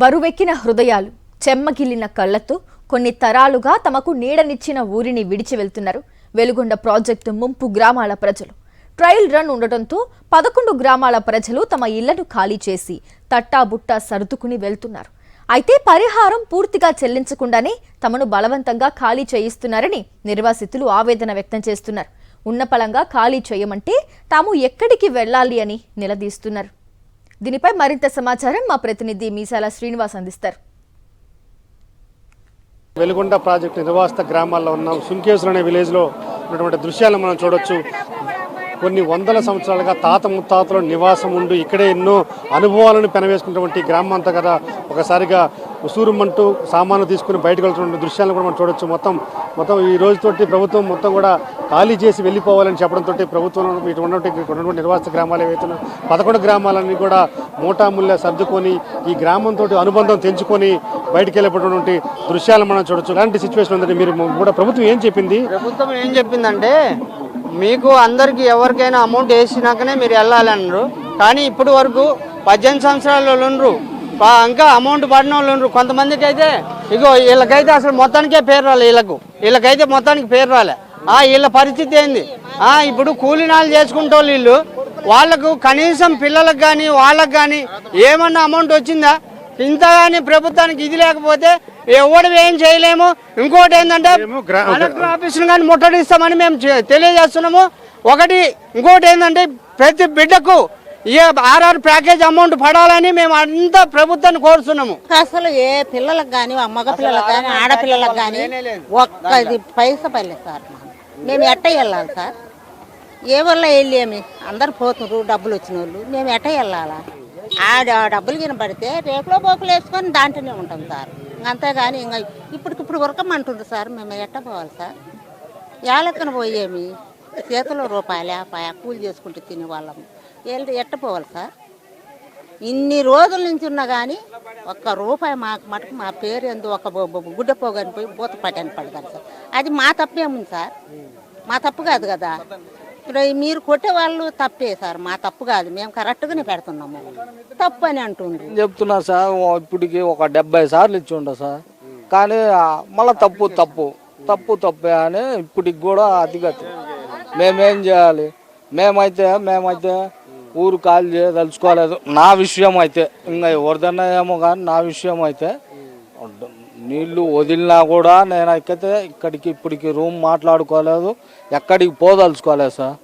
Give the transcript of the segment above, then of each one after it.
బరువెక్కిన హృదయాలు, చెమ్మగిల్లిన కళ్లతో కొన్ని తరాలుగా తమకు నీడనిచ్చిన ఊరిని విడిచి వెళ్తున్నారు వెలుగొండ ప్రాజెక్టు ముంపు గ్రామాల ప్రజలు. ట్రయల్ రన్ ఉండటంతో 11 గ్రామాల ప్రజలు తమ ఇళ్లను ఖాళీ చేసి తట్టాబుట్టా సర్దుకుని వెళ్తున్నారు. అయితే పరిహారం పూర్తిగా చెల్లించకుండానే తమను బలవంతంగా ఖాళీ చేయిస్తున్నారని నిర్వాసితులు ఆవేదన వ్యక్తం చేస్తున్నారు. ఉన్నపళంగా ఖాళీ చేయమంటే తాము ఎక్కడికి వెళ్లాలి అని నిలదీస్తున్నారు. దీనిపై మరింత సమాచారం మా ప్రతినిధి మీసాల శ్రీనివాస్ అందిస్తారు. వెలుగొండ ప్రాజెక్టు నిర్వాసిత గ్రామాల్లో ఉన్న సుంకేశ్వర అనే విలేజ్లో ఉన్నటువంటి దృశ్యాలను మనం చూడొచ్చు. కొన్ని వందల సంవత్సరాలుగా తాత ముత్తాతలు నివాసం ఉండి ఇక్కడే ఎన్నో అనుభవాలను పెనవేసుకున్నటువంటి గ్రామం అంతా కదా ఒకసారిగా ఉసూరుమంటూ సామాన్లు తీసుకుని బయటకు వెళ్తున్న దృశ్యాలను కూడా మనం చూడొచ్చు. మొత్తం ఈ రోజుతోటి ప్రభుత్వం మొత్తం కూడా ఖాళీ చేసి వెళ్ళిపోవాలని చెప్పడంతో ప్రభుత్వం ఇటు ఉన్నటువంటి నిర్వాసిత గ్రామాలు ఏవైతే 11 గ్రామాలన్నీ కూడా మూటాముల్లా సర్దుకొని ఈ గ్రామంతో అనుబంధం తెంచుకొని బయటకు వెళ్ళిపోయినటువంటి దృశ్యాలను మనం చూడొచ్చు. ఇలాంటి సిచ్యువేషన్ ఉందండి. మీరు కూడా ప్రభుత్వం ఏం చెప్పిందంటే మీకు అందరికి ఎవరికైనా అమౌంట్ వేసినాకనే మీరు వెళ్ళాలన్నారు. కానీ ఇప్పటి వరకు 18 సంవత్సరాల వాళ్ళు ఉండరు, ఇంకా అమౌంట్ పడిన వాళ్ళు ఉండరు. కొంతమందికి అయితే ఇగో వీళ్ళకైతే అసలు మొత్తానికే పేరు రాలే, వీళ్ళకైతే మొత్తానికి పేరు రాలే. వీళ్ళ పరిస్థితి ఏంది? ఇప్పుడు కూలీనాలు చేసుకుంటే వీళ్ళు వాళ్ళకు కనీసం పిల్లలకు కానీ వాళ్ళకు కానీ ఏమన్నా అమౌంట్ వచ్చిందా? ఇంత కానీ ప్రభుత్వానికి ఇది లేకపోతే ఎవడు ఏం చేయలేము. ఇంకోటి ఏంటంటే కలెక్టర్ ఆఫీసులు కానీ ముట్టడిస్తామని మేము తెలియజేస్తున్నాము. ఇంకోటి ఏంటంటే ప్రతి బిడ్డకు ఆర్ఆర్ ప్యాకేజ్ అమౌంట్ పడాలని మేము అంతా ప్రభుత్వాన్ని కోరుతున్నాము. అసలు ఏ పిల్లలకు కానీ మగ పిల్లలకు కానీ ఆడపిల్లలకు కానీ ఒక్కది పైసా పడలేదు సార్. మేము ఎట్ట వెళ్ళాలి సార్? ఏ వల్ల వెళ్ళేమి? అందరు పోతున్నారు డబ్బులు వచ్చిన వాళ్ళు, మేము ఎట్ట వెళ్ళాలా? ఆ డబ్బులు కింద పడితే రేపులో బోకులు వేసుకొని దాంట్లోనే ఉంటాం సార్. అంతేగాని ఇంకా ఇప్పుడు ఉరకమంటుంది సార్. మేము ఎట్ట పోవాలి సార్? ఏళ్ళెక్కన పోయేమి? చేతిలో రూపాయలు కూలి చేసుకుంటూ తినే వాళ్ళము ఎట్ట పోవాలి సార్? ఇన్ని రోజుల నుంచి ఉన్నా కానీ ఒక్క రూపాయి మటుకు మా పేరు ఎందుకు ఒక గుడ్డ పోగని పోయి బూత పట్టాను పడతారు సార్. అది మా తప్పేముంది సార్? మా తప్పు కాదు కదా. ఇప్పుడు మీరు కొట్టే వాళ్ళు తప్పే సార్, మా తప్పు కాదు. మేము కరెక్ట్గానే పెడుతున్నాము, తప్పు అని అంటుండ్రు. చెప్తున్నా సార్, ఇప్పటికి ఒక 70 సార్లు ఇచ్చి ఉండవు సార్. కానీ మళ్ళీ తప్పే అని ఇప్పటికి కూడా అతిగతి. మేమేం చేయాలి? మేమైతే ఊరు ఖాళీ చేయదలుచుకోలేదు. నా విషయం అయితే ఇంకా ఎవరిదన్నా ఏమో కానీ నా విషయం అయితే నీళ్లు వదిలినా కూడా నేనైతే ఇప్పటికి రూమ్ మాట్లాడుకోలేదు, ఎక్కడికి పోదలుచుకోలేదు సార్.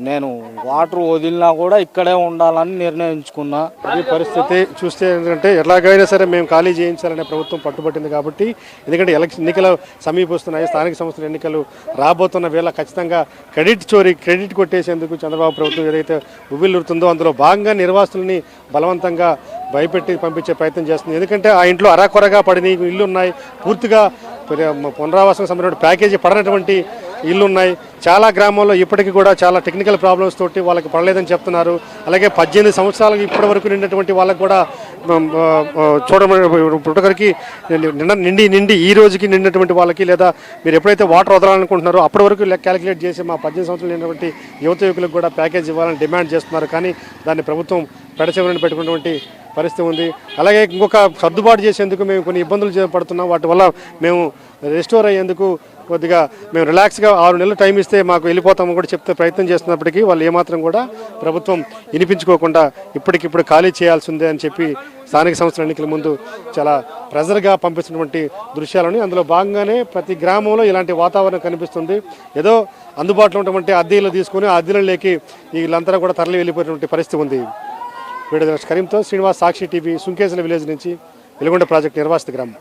నేను వాటర్ వదిలినా కూడా ఇక్కడే ఉండాలని నిర్ణయించుకున్నా. ఈ పరిస్థితి చూస్తే ఏంటంటే ఎలాగైనా సరే మేము ఖాళీ చేయించాలనే ప్రభుత్వం పట్టుబట్టింది కాబట్టి, ఎందుకంటే ఎన్నికలు సమీపిస్తున్నాయి, స్థానిక సంస్థల ఎన్నికలు రాబోతున్న వేళ ఖచ్చితంగా క్రెడిట్ కొట్టేసేందుకు చంద్రబాబు ప్రభుత్వం ఏదైతే ఉవ్విల్లురుతుందో అందులో భాగంగా నిర్వాసులని బలవంతంగా భయపెట్టి పంపించే ప్రయత్నం చేస్తుంది. ఎందుకంటే ఆ ఇంట్లో అరాకొరగా పడిన ఇల్లు ఉన్నాయి, పూర్తిగా పునరావాసం సంబంధించిన ప్యాకేజీ పడనటువంటి ఇల్లు ఉన్నాయి. చాలా గ్రామాల్లో ఇప్పటికీ కూడా చాలా టెక్నికల్ ప్రాబ్లమ్స్ తోటి వాళ్ళకి పడలేదని చెప్తున్నారు. అలాగే 18 సంవత్సరాలకు ఇప్పటి వరకు నిండినటువంటి వాళ్ళకి కూడా పుట్టకరికి నిండి ఈ రోజుకి నిండినటువంటి వాళ్ళకి, లేదా మీరు ఎప్పుడైతే వాటర్ వదలాలనుకుంటున్నారో అప్పటి వరకు క్యాలిక్యులేట్ చేసి మా 18 సంవత్సరాలు నిండినటువంటి యువత యువకులకు కూడా ప్యాకేజ్ ఇవ్వాలని డిమాండ్ చేస్తున్నారు. కానీ దాన్ని ప్రభుత్వం పెడచెవిని పెట్టుకున్నటువంటి పరిస్థితి ఉంది. అలాగే ఇంకొక సర్దుబాటు చేసేందుకు మేము కొన్ని ఇబ్బందులు పడుతున్నాం. వాటి వల్ల మేము రెస్టోర్ అయ్యేందుకు కొద్దిగా మేము రిలాక్స్గా 6 నెలలు టైం ఇస్తే మాకు వెళ్ళిపోతాము కూడా చెప్తే ప్రయత్నం చేస్తున్నప్పటికీ వాళ్ళు ఏమాత్రం కూడా ప్రభుత్వం వినిపించుకోకుండా ఇప్పటికిప్పుడు ఖాళీ చేయాల్సిందే అని చెప్పి స్థానిక సంస్థల ఎన్నికల ముందు చాలా ప్రెజర్గా పంపిస్తున్నటువంటి దృశ్యాలని, అందులో భాగంగానే ప్రతి గ్రామంలో ఇలాంటి వాతావరణం కనిపిస్తుంది. ఏదో అందుబాటులో ఉన్నటువంటి అద్దెలు తీసుకుని ఆ అద్దెలలోకి వీళ్ళంతా కూడా తరలి వెళ్ళిపోయినటువంటి పరిస్థితి ఉంది. వీడియో కరీంతో శ్రీనివాస్, సాక్షి టీవీ, సుంకేశ్వర విలేజ్ నుంచి వెలుగొండ ప్రాజెక్టు నిర్వాసిత గ్రామం.